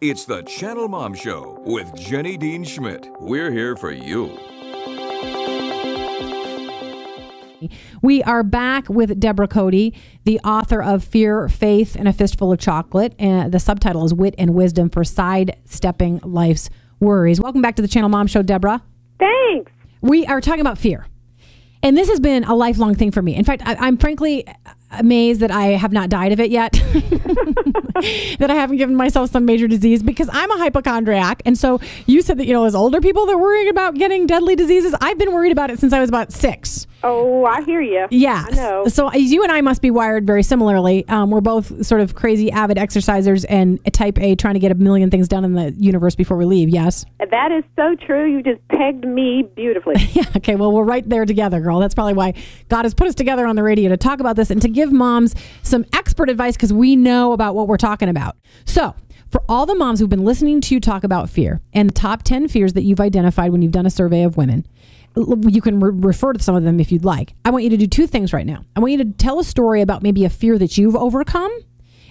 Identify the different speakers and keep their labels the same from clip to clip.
Speaker 1: It's the Channel Mom Show with Jenny Dean Schmidt. We're here for you.
Speaker 2: We are back with Debora Coty, the author of Fear, Faith, and A Fistful of Chocolate. And the subtitle is Wit and Wisdom for Sidestepping Life's Worries. Welcome back to the Channel Mom Show, Debora.
Speaker 3: Thanks.
Speaker 2: We are talking about fear. And this has been a lifelong thing for me. In fact, I'm frankly amazed that I have not died of it yet, that I haven't given myself some major disease, because I'm a hypochondriac. And so you said that, as older people, they're worried about getting deadly diseases. I've been worried about it since I was about 6.
Speaker 3: Oh, I hear you.
Speaker 2: Yeah.
Speaker 3: I know.
Speaker 2: So you and I must be wired very similarly. We're both sort of crazy, avid exercisers and type A, trying to get a million things done in the universe before we leave. Yes?
Speaker 3: That is so true. You just pegged me beautifully.
Speaker 2: Yeah. Okay. Well, we're right there together, girl. That's probably why God has put us together on the radio to talk about this and to give moms some expert advice, because we know about what we're talking about. So for all the moms who've been listening to you talk about fear and the top 10 fears that you've identified when you've done a survey of women, you can refer to some of them if you'd like. I want you to do 2 things right now. I want you to tell a story about maybe a fear that you've overcome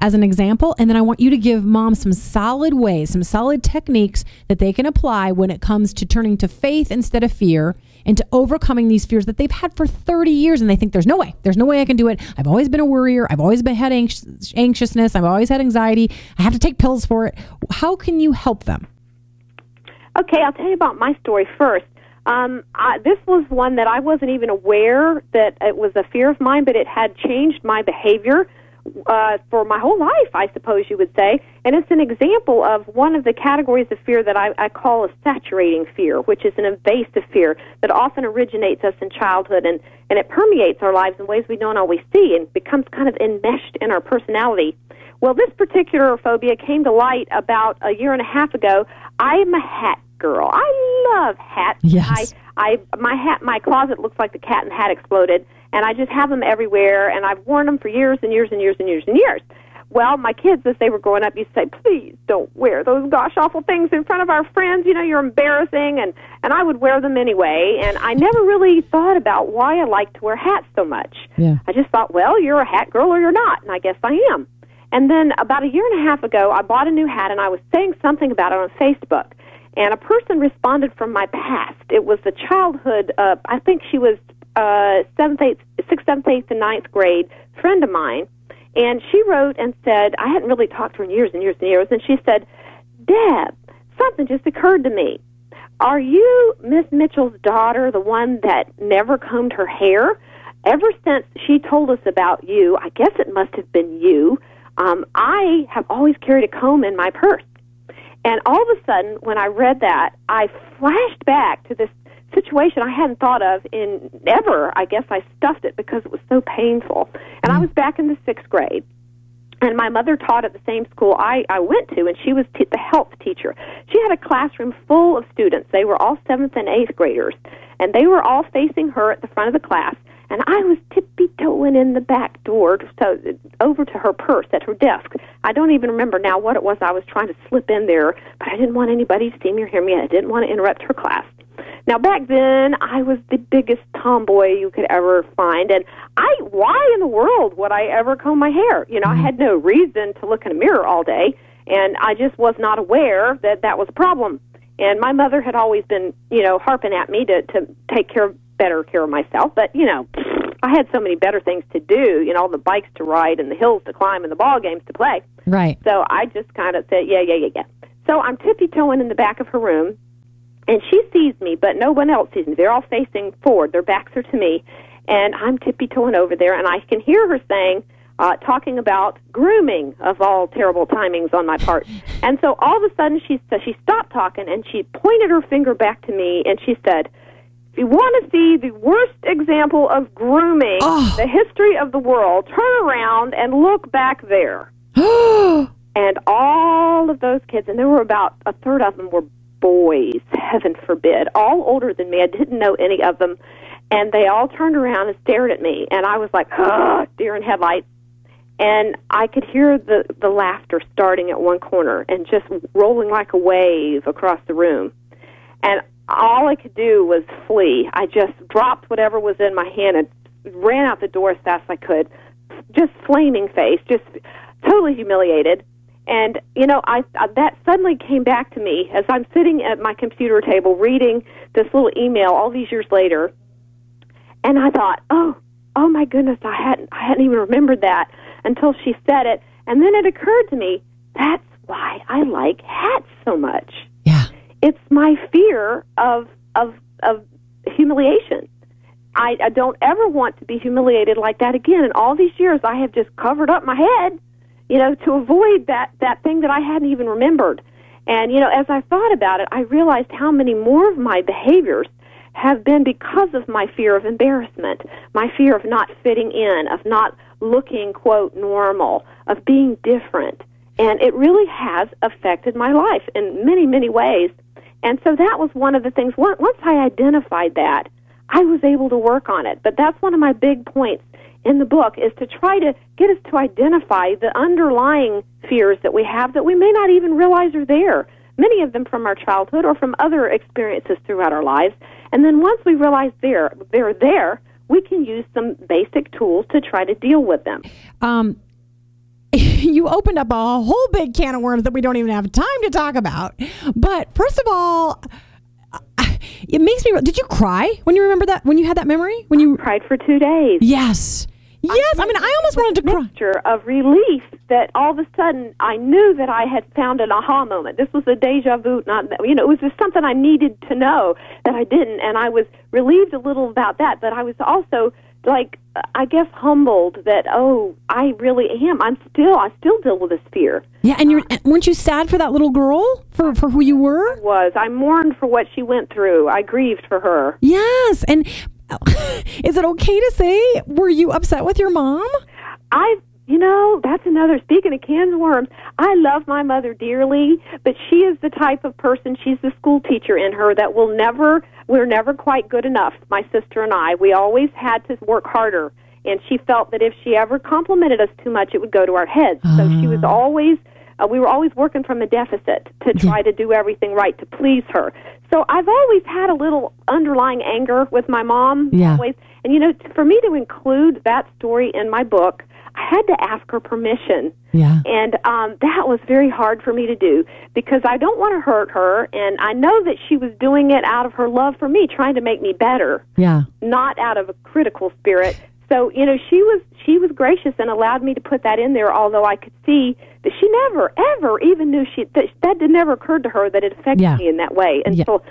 Speaker 2: as an example, and then I want you to give moms some solid ways, some solid techniques that they can apply when it comes to turning to faith instead of fear and to overcoming these fears that they've had for 30 years and they think there's no way I can do it. I've always been a worrier. I've always been had anxiousness. I've always had anxiety. I have to take pills for it. How can you help them?
Speaker 3: Okay, I'll tell you about my story first. This was one that I wasn't even aware that it was a fear of mine, but it had changed my behavior for my whole life, I suppose you would say. And it's an example of one of the categories of fear that I call a saturating fear, which is an invasive fear that often originates us in childhood, and it permeates our lives in ways we don't always see and becomes kind of enmeshed in our personality. Well, this particular phobia came to light about a year and a half ago. I'm a hat girl. I love hats.
Speaker 2: Yes.
Speaker 3: My closet looks like the Cat in the Hat exploded, and I just have them everywhere, and I've worn them for years and years and years and years and years. Well, my kids, as they were growing up, used to say, please don't wear those gosh awful things in front of our friends. You're embarrassing, and I would wear them anyway, and I never really thought about why I like to wear hats so much.
Speaker 2: Yeah.
Speaker 3: I just thought, well, you're a hat girl or you're not, and I guess I am. And then about a year and a half ago, I bought a new hat, and I was saying something about it on Facebook. And a person responded from my past. It was a childhood, I think she was 6th, 7th, 8th, and 9th grade friend of mine. And she wrote and said, I hadn't really talked to her in years and years and years, and she said, Deb, something just occurred to me. Are you Miss Mitchell's daughter, the one that never combed her hair? Ever since she told us about you, I guess it must have been you, I have always carried a comb in my purse. And all of a sudden, when I read that, I flashed back to this situation I hadn't thought of in ever. I guess I stuffed it because it was so painful. And I was back in the 6th grade. And my mother taught at the same school I went to, and she was the health teacher. She had a classroom full of students. They were all 7th and 8th graders. And they were all facing her at the front of the class. And I was tippy-toeing in the back door over to her purse at her desk. I don't even remember now what it was I was trying to slip in there, but I didn't want anybody to see me or hear me, and I didn't want to interrupt her class. Now, back then, I was the biggest tomboy you could ever find, and why in the world would I ever comb my hair? I had no reason to look in a mirror all day, and I just was not aware that that was a problem. And my mother had always been, harping at me to take better care of myself, but, I had so many better things to do, all the bikes to ride and the hills to climb and the ball games to play.
Speaker 2: Right.
Speaker 3: So I just kind of said, yeah. So I'm tippy-toeing in the back of her room, and she sees me, but no one else sees me. They're all facing forward. Their backs are to me, and I'm tippy-toeing over there, and I can hear her saying, talking about grooming of all terrible timings on my part. And so all of a sudden she stopped talking, and she pointed her finger back to me, and she said, if you want to see the worst example of grooming, the history of the world, turn around and look back there. And all of those kids, and there were about a third of them were boys, heaven forbid, all older than me. I didn't know any of them. And they all turned around and stared at me. And I was like, deer in headlights. And I could hear the laughter starting at one corner and just rolling like a wave across the room. And all I could do was flee. I just dropped whatever was in my hand and ran out the door as fast as I could, just flaming face, just totally humiliated. And, I that suddenly came back to me as I'm sitting at my computer table reading this little email all these years later. And I thought, oh my goodness, I hadn't even remembered that until she said it. And then it occurred to me, that's why I like hats so much.
Speaker 2: Yeah.
Speaker 3: It's my fear of humiliation. I don't ever want to be humiliated like that again. And all these years I have just covered up my head, to avoid that thing that I hadn't even remembered. And, as I thought about it, I realized how many more of my behaviors have been because of my fear of embarrassment, my fear of not fitting in, of not looking, quote, normal, of being different. And it really has affected my life in many, many ways. And so that was one of the things. Once I identified that, I was able to work on it. But that's one of my big points in the book, is to try to get us to identify the underlying fears that we have that we may not even realize are there, many of them from our childhood or from other experiences throughout our lives. And then once we realize they're there, we can use some basic tools to try to deal with them.
Speaker 2: You opened up a whole big can of worms that we don't even have time to talk about. But first of all, it makes me... Did you cry when you remember that, when you had that memory? When you
Speaker 3: cried for 2 days.
Speaker 2: Yes. Yes. I mean, I almost wanted to cry.
Speaker 3: Mixture of relief that all of a sudden I knew that I had found an aha moment. This was a deja vu. It was just something I needed to know that I didn't, and I was relieved a little about that. But I was also, I guess, humbled that I really am. I still deal with this fear.
Speaker 2: Yeah, and weren't you sad for that little girl, for who you were?
Speaker 3: I was. I mourned for what she went through. I grieved for her.
Speaker 2: Yes, and is it okay to say, were you upset with your mom?
Speaker 3: That's another, speaking of cans of worms, I love my mother dearly, but she is the type of person, she's the school teacher in her that we're never quite good enough, my sister and I. We always had to work harder, and she felt that if she ever complimented us too much, it would go to our heads. So she was always, we were always working from a deficit to try to do everything right to please her. So I've always had a little underlying anger with my mom.
Speaker 2: Yeah.
Speaker 3: Always. And, for me to include that story in my book, I had to ask her permission.
Speaker 2: Yeah.
Speaker 3: And that was very hard for me to do because I don't want to hurt her, and I know that she was doing it out of her love for me, trying to make me better.
Speaker 2: Yeah.
Speaker 3: Not out of a critical spirit. So, she was gracious and allowed me to put that in there, although I could see that she never, ever even knew that never occurred to her that it affected me in that way until,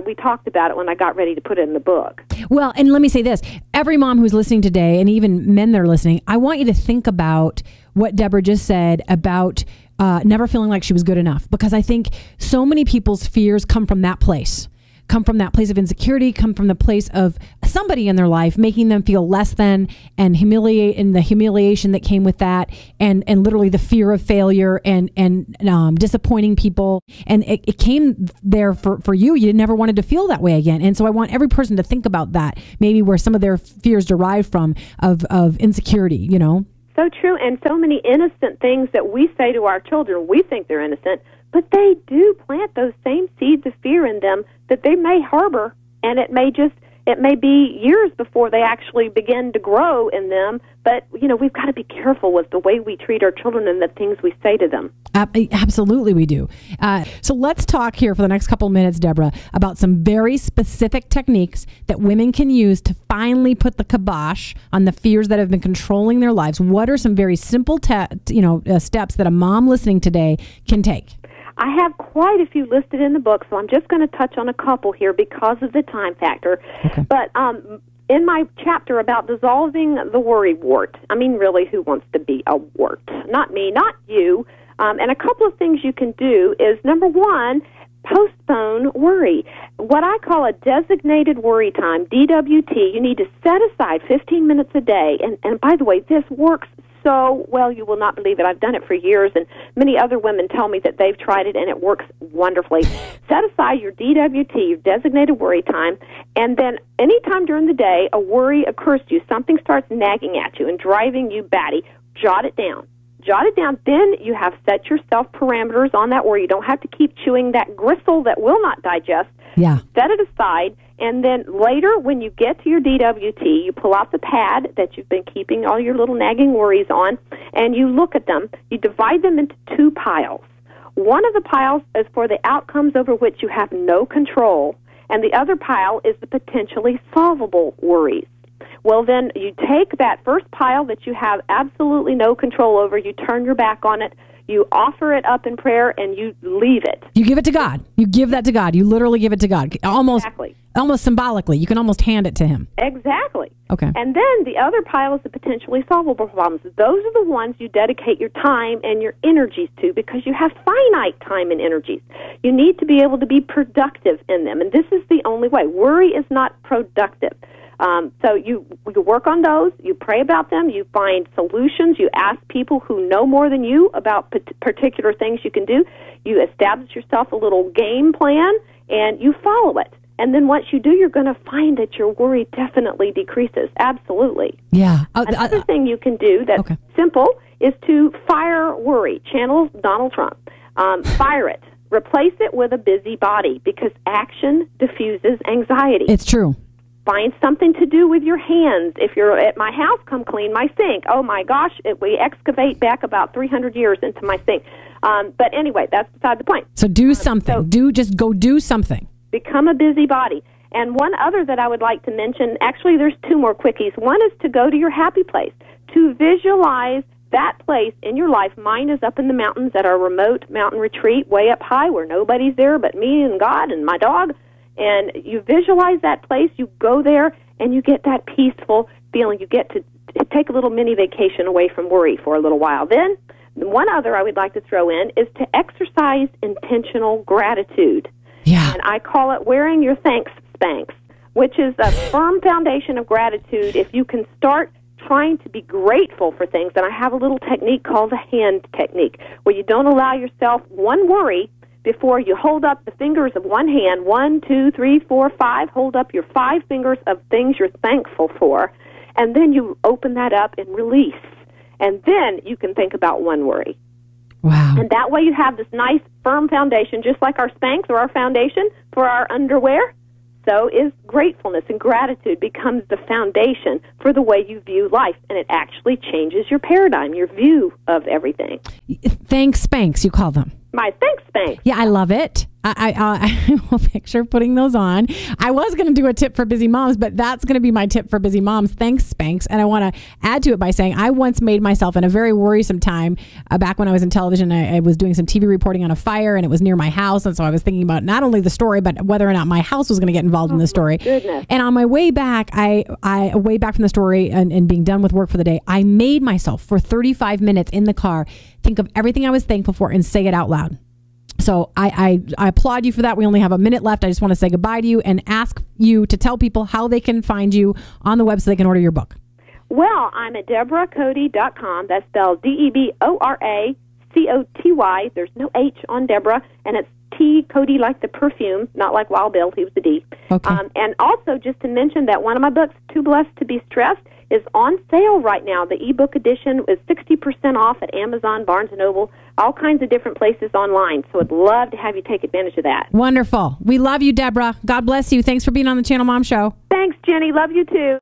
Speaker 3: we talked about it when I got ready to put it in the book.
Speaker 2: Well, and let me say this. Every mom who's listening today, and even men that are listening, I want you to think about what Deborah just said about never feeling like she was good enough, because I think so many people's fears come from that place. Come from that place of insecurity, come from the place of somebody in their life making them feel less than, and the humiliation that came with that, and literally the fear of failure and disappointing people. And it came there for you. You never wanted to feel that way again. And so I want every person to think about that, maybe where some of their fears derive from of insecurity,
Speaker 3: So true, and so many innocent things that we say to our children, we think they're innocent, but they do plant those same seeds of fear in them that they may harbor, and it may be years before they actually begin to grow in them. But, we've got to be careful with the way we treat our children and the things we say to them.
Speaker 2: Absolutely, we do. So let's talk here for the next couple of minutes, Deborah, about some very specific techniques that women can use to finally put the kibosh on the fears that have been controlling their lives. What are some very simple steps that a mom listening today can take?
Speaker 3: I have quite a few listed in the book, so I'm just going to touch on a couple here because of the time factor.
Speaker 2: Okay.
Speaker 3: But in my chapter about dissolving the worry wart, really, who wants to be a wart? Not me, not you. And a couple of things you can do is, number one, postpone worry. What I call a designated worry time, DWT, you need to set aside 15 minutes a day. And by the way, this works so well, you will not believe it. I've done it for years, and many other women tell me that they've tried it, and it works wonderfully. Set aside your DWT, your designated worry time, and then anytime during the day a worry occurs to you, something starts nagging at you and driving you batty, jot it down. Jot it down. Then you have set yourself parameters on that worry. You don't have to keep chewing that gristle that will not digest.
Speaker 2: Yeah.
Speaker 3: Set it aside And then later, when you get to your DWT, you pull out the pad that you've been keeping all your little nagging worries on, and you look at them. You divide them into two piles. One of the piles is for the outcomes over which you have no control, and the other pile is the potentially solvable worries. Well, then you take that first pile that you have absolutely no control over, you turn your back on it, you offer it up in prayer, and you leave it.
Speaker 2: You give it to God. You give that to God. You literally give it to God. Almost symbolically. You can almost hand it to him.
Speaker 3: Exactly.
Speaker 2: Okay.
Speaker 3: And then the other pile is the potentially solvable problems. Those are the ones you dedicate your time and your energies to because you have finite time and energies. You need to be able to be productive in them, and this is the only way. Worry is not productive. So you work on those, you pray about them, you find solutions, you ask people who know more than you about particular things you can do, you establish yourself a little game plan, and you follow it. And then once you do, you're going to find that your worry definitely decreases. Absolutely.
Speaker 2: Yeah.
Speaker 3: Another thing you can do that's simple is to fire worry. Channel Donald Trump. Fire it. Replace it with a busy body because action diffuses anxiety.
Speaker 2: It's true.
Speaker 3: Find something to do with your hands. If you're at my house, come clean my sink. Oh, my gosh, we excavate back about 300 years into my sink. But anyway, that's beside the point.
Speaker 2: So do something. Just go do something.
Speaker 3: Become a busybody. And one other that I would like to mention, actually there's two more quickies. One is to go to your happy place, to visualize that place in your life. Mine is up in the mountains at our remote mountain retreat, way up high where nobody's there but me and God and my dog. And you visualize that place, you go there, and you get that peaceful feeling. You get to take a little mini vacation away from worry for a little while. Then, one other I would like to throw in is to exercise intentional gratitude.
Speaker 2: Yeah.
Speaker 3: And I call it wearing your thanks Spanx, which is a firm foundation of gratitude. If you can start trying to be grateful for things, and I have a little technique called the hand technique, where you don't allow yourself one worry before you hold up the fingers of one hand, 1, 2, 3, 4, 5, hold up your 5 fingers of things you're thankful for, and then you open that up and release. And then you can think about one worry.
Speaker 2: Wow.
Speaker 3: And that way you have this nice, firm foundation, just like our Spanx or our foundation for our underwear. So is gratefulness, and gratitude becomes the foundation for the way you view life, and it actually changes your paradigm, your view of everything.
Speaker 2: Thanks, Spanx, you call them.
Speaker 3: My thanks, Spanx.
Speaker 2: Yeah, I love it. I will picture putting those on. I was going to do a tip for busy moms, but that's going to be my tip for busy moms. Thanks, Spanx. And I want to add to it by saying I once made myself in a very worrisome time back when I was in television. I was doing some TV reporting on a fire, and it was near my house. And so I was thinking about not only the story, but whether or not my house was going to get involved in the story.
Speaker 3: Goodness.
Speaker 2: And on my way back, I way back from the story and being done with work for the day, I made myself for 35 minutes in the car think of everything I was thankful for and say it out loud. So I applaud you for that. We only have a minute left. I just want to say goodbye to you and ask you to tell people how they can find you on the web so they can order your book.
Speaker 3: Well, I'm at DeboraCoty.com. That's spelled DEBORACOTY. There's no H on Deborah, and it's T, Coty like the perfume, not like Wild Bill. He was the D.
Speaker 2: Okay.
Speaker 3: And also, just to mention that one of my books, Too Blessed to Be Stressed, is on sale right now. The ebook edition is 60% off at Amazon, Barnes & Noble, all kinds of different places online. So I'd love to have you take advantage of that.
Speaker 2: Wonderful. We love you, Deborah. God bless you. Thanks for being on the Channel Mom Show.
Speaker 3: Thanks, Jenny. Love you, too.